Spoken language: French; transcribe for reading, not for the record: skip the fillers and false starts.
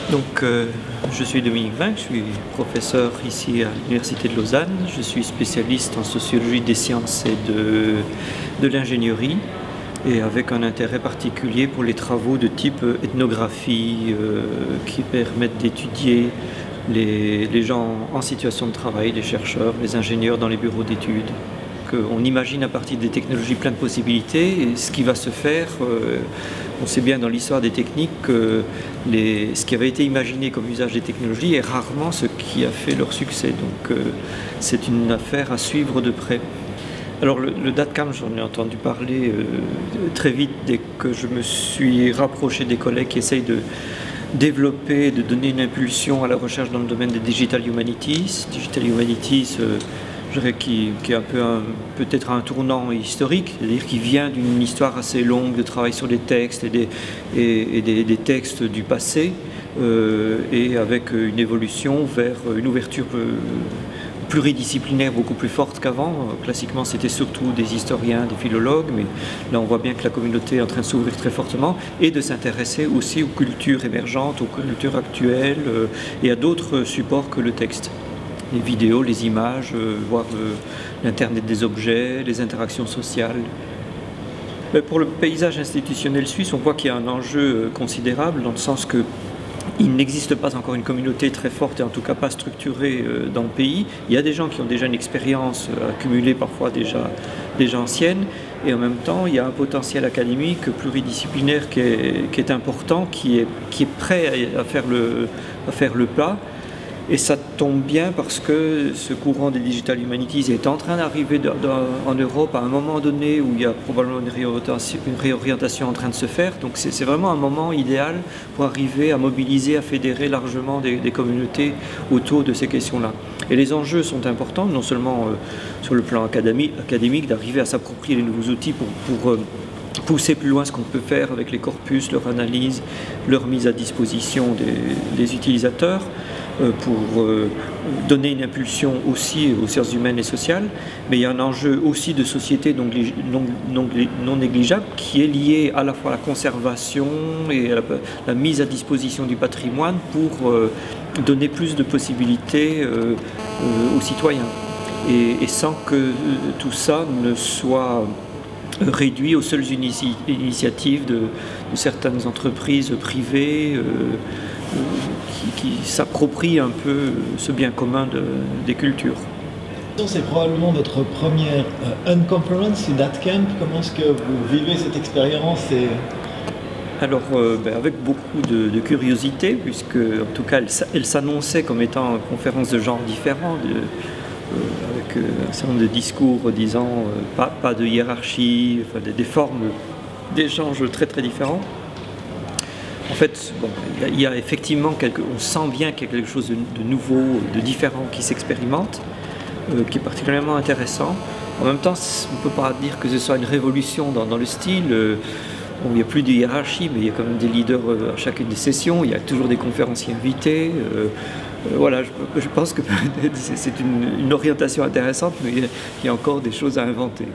Je suis Dominique Vinck, je suis professeur ici à l'Université de Lausanne. Je suis spécialiste en sociologie des sciences et de l'ingénierie, et avec un intérêt particulier pour les travaux de type ethnographie qui permettent d'étudier les gens en situation de travail, les chercheurs, les ingénieurs dans les bureaux d'études. On imagine à partir des technologies plein de possibilités, et ce qui va se faire, on sait bien dans l'histoire des techniques que ce qui avait été imaginé comme usage des technologies est rarement ce qui a fait leur succès. Donc c'est une affaire à suivre de près. Alors le DATCAM, j'en ai entendu parler très vite dès que je me suis rapproché des collègues qui essayent de développer, de donner une impulsion à la recherche dans le domaine des Digital Humanities. Digital Humanities, je dirais qui est un peu peut-être un tournant historique, c'est-à-dire qui vient d'une histoire assez longue de travail sur les textes et des textes du passé, et avec une évolution vers une ouverture pluridisciplinaire beaucoup plus forte qu'avant. Classiquement, c'était surtout des historiens, des philologues, mais là on voit bien que la communauté est en train de s'ouvrir très fortement et de s'intéresser aussi aux cultures émergentes, aux cultures actuelles et à d'autres supports que le texte. Les vidéos, les images, voire l'Internet des objets, les interactions sociales. Mais pour le paysage institutionnel suisse, on voit qu'il y a un enjeu considérable dans le sens que il n'existe pas encore une communauté très forte et en tout cas pas structurée dans le pays. Il y a des gens qui ont déjà une expérience accumulée, parfois déjà ancienne, et en même temps il y a un potentiel académique pluridisciplinaire qui est important, qui est prêt à faire le pas. Et ça tombe bien parce que ce courant des Digital Humanities est en train d'arriver en Europe à un moment donné où il y a probablement une réorientation en train de se faire. Donc c'est vraiment un moment idéal pour arriver à mobiliser, à fédérer largement des communautés autour de ces questions-là. Et les enjeux sont importants, non seulement sur le plan académique d'arriver à s'approprier les nouveaux outils pour pousser plus loin ce qu'on peut faire avec les corpus, leur analyse, leur mise à disposition des utilisateurs, pour donner une impulsion aussi aux sciences humaines et sociales, mais il y a un enjeu aussi de société non négligeable qui est lié à la fois à la conservation et à la mise à disposition du patrimoine pour donner plus de possibilités aux citoyens, et sans que tout ça ne soit réduit aux seules initiatives de certaines entreprises privées qui s'approprient un peu ce bien commun des cultures. C'est probablement votre première Unconference, DATCamp. Comment est-ce que vous vivez cette expérience Alors, avec beaucoup de curiosité, puisque en tout cas elle s'annonçait comme étant une conférence de genres différents, avec un certain nombre de discours disant pas de hiérarchie, enfin, des formes d'échanges très très différents. En fait, il y a effectivement on sent bien qu'il y a quelque chose de nouveau, de différent qui s'expérimente, qui est particulièrement intéressant. En même temps, on ne peut pas dire que ce soit une révolution dans le style. Il n'y a plus de hiérarchie, mais il y a quand même des leaders à chacune des sessions. Il y a toujours des conférenciers invités. Voilà, je pense que c'est une orientation intéressante, mais il y a encore des choses à inventer.